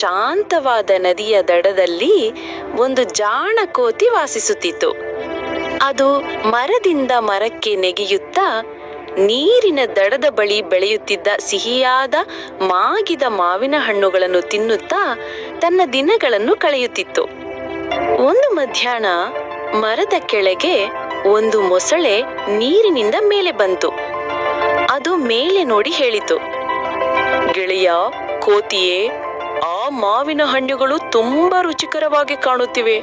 ಶಾಂತವಾದ ನದಿಯ ದಡದಲ್ಲಿ ಒಂದು ಜಾಣ ಕೋತಿ ವಾಸಿಸುತ್ತಿತ್ತು. ಅದು ಮರದಿಂದ ಮರಕ್ಕೆ ನೆಗೆಯುತ್ತಾ ನೀರಿನ ದಡದ ಬಳಿ ಬೆಳೆಯುತ್ತಿದ್ದ ಸಿಹಿಯಾದ ಮಾಗಿದ ಮಾವಿನ ಹಣ್ಣುಗಳನ್ನು ತಿನ್ನುತ್ತಾ ತನ್ನ ದಿನಗಳನ್ನು ಕಳೆಯುತ್ತಿತ್ತು. ಒಂದು ಮಧ್ಯಾಹ್ನ ಮರದ ಕೆಳಗೆ ಒಂದು ಮೊಸಳೆ ನೀರಿನಿಂದ ಮೇಲೆ ಬಂತು. ಅದು ಮೇಲೆ ನೋಡಿ ಹೇಳಿತು, ಗೆಳೆಯ ಕೋತಿಯೇ, ಆ ಮಾವಿನ ಹಣ್ಣುಗಳು ತುಂಬಾ ರುಚಿಕರವಾಗಿ ಕಾಣುತ್ತಿವೆ.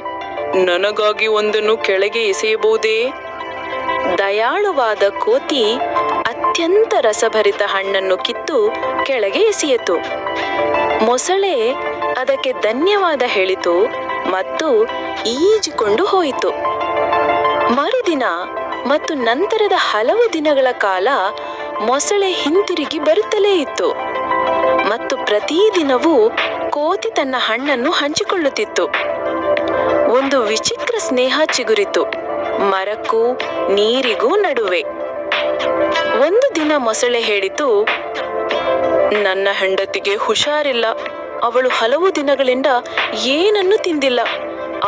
ನನಗಾಗಿ ಒಂದನ್ನು ಕೆಳಗೆ ಎಸೆಯಬಹುದೇ? ದಯಾಳುವಾದ ಕೋತಿ ಅತ್ಯಂತ ರಸಭರಿತ ಹಣ್ಣನ್ನು ಕಿತ್ತು ಕೆಳಗೆ ಎಸೆಯಿತು. ಮೊಸಳೆ ಅದಕ್ಕೆ ಧನ್ಯವಾದ ಹೇಳಿತು ಮತ್ತು ಈಜಿಕೊಂಡು ಹೋಯಿತು. ಮರುದಿನ ಮತ್ತು ನಂತರದ ಹಲವು ದಿನಗಳ ಕಾಲ ಮೊಸಳೆ ಹಿಂತಿರುಗಿ ಬರುತ್ತಲೇ ಇತ್ತು ಮತ್ತು ಪ್ರತಿದಿನವೂ ಕೋತಿ ತನ್ನ ಹಣ್ಣನ್ನು ಹಂಚಿಕೊಳ್ಳುತ್ತಿತ್ತು. ಒಂದು ವಿಚಿತ್ರ ಸ್ನೇಹ ಚಿಗುರಿತು ಮರಕ್ಕೂ ನೀರಿಗೂ ನಡುವೆ. ಒಂದು ದಿನ ಮೊಸಳೆ ಹೇಳಿತು, ನನ್ನ ಹೆಂಡತಿಗೆ ಹುಷಾರಿಲ್ಲ. ಅವಳು ಹಲವು ದಿನಗಳಿಂದ ಏನನ್ನೂ ತಿಂದಿಲ್ಲ.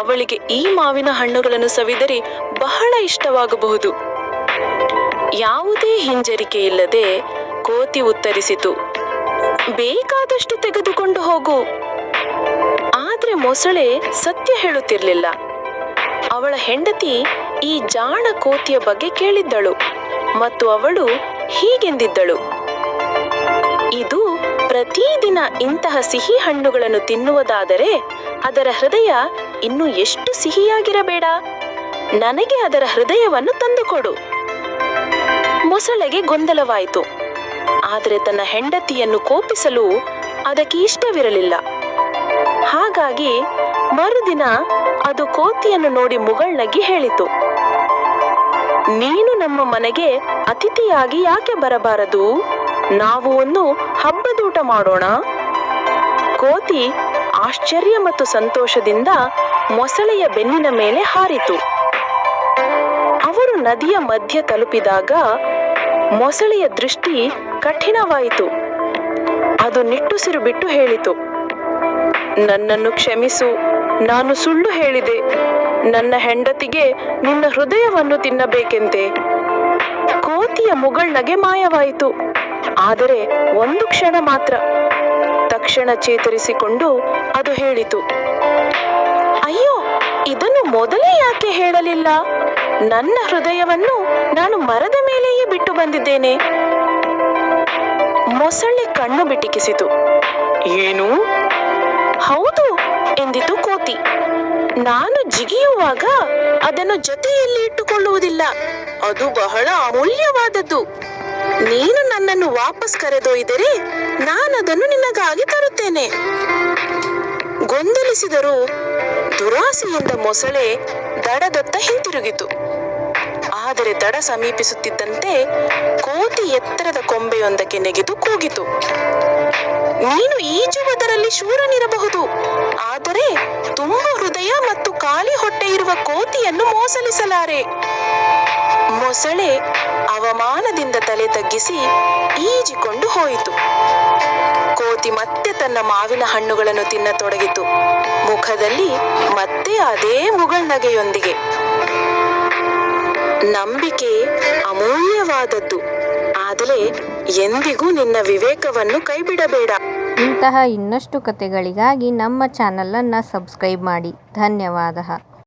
ಅವಳಿಗೆ ಈ ಮಾವಿನ ಹಣ್ಣುಗಳನ್ನು ಸವಿದರೆ ಬಹಳ ಇಷ್ಟವಾಗಬಹುದು. ಯಾವುದೇ ಹಿಂಜರಿಕೆ ಇಲ್ಲದೆ ಕೋತಿ ಉತ್ತರಿಸಿತು, ಬೇಕಾದಷ್ಟು ತೆಗೆದುಕೊಂಡು ಹೋಗು. ಆದ್ರೆ ಮೊಸಳೆ ಸತ್ಯ ಹೇಳುತ್ತಿರಲಿಲ್ಲ. ಅವಳ ಹೆಂಡತಿ ಈ ಜಾಣ ಕೋತಿಯ ಬಗ್ಗೆ ಕೇಳಿದ್ದಳು ಮತ್ತು ಅವಳು ಹೀಗೆಂದಿದ್ದಳು, ಇದು ಪ್ರತಿದಿನ ಇಂತಹ ಸಿಹಿ ಹಣ್ಣುಗಳನ್ನು ತಿನ್ನುವುದಾದರೆ ಅದರ ಹೃದಯ ಇನ್ನು ಎಷ್ಟು ಸಿಹಿಯಾಗಿರಬೇಡ. ನನಗೆ ಅದರ ಹೃದಯವನ್ನು ತಂದುಕೊಡು. ಮೊಸಳೆಗೆ ಗೊಂದಲವಾಯಿತು. ಆದರೆ ತನ್ನ ಹೆಂಡತಿಯನ್ನು ಕೋಪಿಸಲು ಅದಕ್ಕೆ ಇಷ್ಟವಿರಲಿಲ್ಲ. ಹಾಗಾಗಿ ಮರುದಿನ ಅದು ಕೋತಿಯನ್ನು ನೋಡಿ ಮುಗುಳ್ನಗಿ ಹೇಳಿತು, ನೀನು ನಮ್ಮ ಮನೆಗೆ ಅತಿಥಿಯಾಗಿ ಯಾಕೆ ಬರಬಾರದು? ನಾವು ಒಂದು ಹಬ್ಬದೂಟ ಮಾಡೋಣ. ಕೋತಿ ಆಶ್ಚರ್ಯ ಮತ್ತು ಸಂತೋಷದಿಂದ ಮೊಸಳೆಯ ಬೆನ್ನಿನ ಮೇಲೆ ಹಾರಿತು. ಅವರು ನದಿಯ ಮಧ್ಯ ತಲುಪಿದಾಗ ಮೊಸಳೆಯ ದೃಷ್ಟಿ ಕಠಿಣವಾಯಿತು. ಅದು ನಿಟ್ಟುಸಿರು ಬಿಟ್ಟು ಹೇಳಿತು, ನನ್ನನ್ನು ಕ್ಷಮಿಸು, ನಾನು ಸುಳ್ಳು ಹೇಳಿದೆ. ನನ್ನ ಹೆಂಡತಿಗೆ ನಿನ್ನ ಹೃದಯವನ್ನು ತಿನ್ನಬೇಕೆಂದೆ. ಕೋತಿಯ ಮುಗುಳ್ನಗೆ ಮಾಯವಾಯಿತು, ಆದರೆ ಒಂದು ಕ್ಷಣ ಮಾತ್ರ. ತಕ್ಷಣ ಚೇತರಿಸಿಕೊಂಡು ಅದು ಹೇಳಿತು, ಅಯ್ಯೋ, ಇದನ್ನು ಮೊದಲೇ ಯಾಕೆ ಹೇಳಲಿಲ್ಲ? ನನ್ನ ಹೃದಯವನ್ನು ನಾನು ಮರದ ಮೇಲೆಯೇ ಬಿಟ್ಟು ಬಂದಿದ್ದೇನೆ. ಮೊಸಳೆ ಕಣ್ಣು ಬಿಟ್ಟಿಕಿಸಿತು. ಏನು? ಹೌದು ಎಂದಿತು ಕೋತಿ. ನಾನು ಜಿಗಿಯುವಾಗ ಅದನ್ನು ಜೊತೆಯಲ್ಲಿ ಇಟ್ಟುಕೊಳ್ಳುವುದಿಲ್ಲ. ಅದು ಬಹಳ ಅಮೂಲ್ಯವಾದದ್ದು. ನೀನು ನನ್ನನ್ನು ವಾಪಸ್ ಕರೆದೊಯ್ದರೆ ನಾನದನ್ನು ನಿನಗಾಗಿ ತರುತ್ತೇನೆ. ಗೊಂದಲಿಸಿದರೂ ದುರಾಸೆಯಿಂದ ಮೊಸಳೆ ದಡದತ್ತ ಹಿಂತಿರುಗಿತು. ಆದರೆ ದಡ ಸಮೀಪಿಸುತ್ತಿದ್ದಂತೆ ಕೋತಿ ಎತ್ತರದ ಕೊಂಬೆಯೊಂದಕ್ಕೆ ನೆಗೆದು ಕೂಗಿತು, ನೀನು ಈಜುವುದರಲ್ಲಿ ಶೂರನಿರಬಹುದು, ಆದರೆ ತುಂಬ ಹೃದಯ ಮತ್ತು ಖಾಲಿ ಹೊಟ್ಟೆ ಇರುವ ಕೋತಿಯನ್ನು ಮೋಸಲಿಸಲಾರೆ. ಮೊಸಳೆ ಅವಮಾನದಿಂದ ತಲೆ ತಗ್ಗಿಸಿ ಈಜಿಕೊಂಡು ಹೋಯಿತು. ಕೋತಿ ಮತ್ತೆ ತನ್ನ ಮಾವಿನ ಹಣ್ಣುಗಳನ್ನು ತಿನ್ನತೊಡಗಿತು, ಮುಖದಲ್ಲಿ ಮತ್ತೆ ಅದೇ ಮುಗುಳ್ನಗೆಯೊಂದಿಗೆ. ನಂಬಿಕೆ ಅಮೂಲ್ಯವಾದದ್ದು, ಆದರೆ ಎಂದಿಗೂ ನಿನ್ನ ವಿವೇಕವನ್ನು ಕೈಬಿಡಬೇಡ. ಇಂತಹ ಇನ್ನಷ್ಟು ಕಥೆಗಳಿಗಾಗಿ ನಮ್ಮ ಚಾನಲನ್ನು ಸಬ್ಸ್ಕ್ರೈಬ್ ಮಾಡಿ. ಧನ್ಯವಾದ.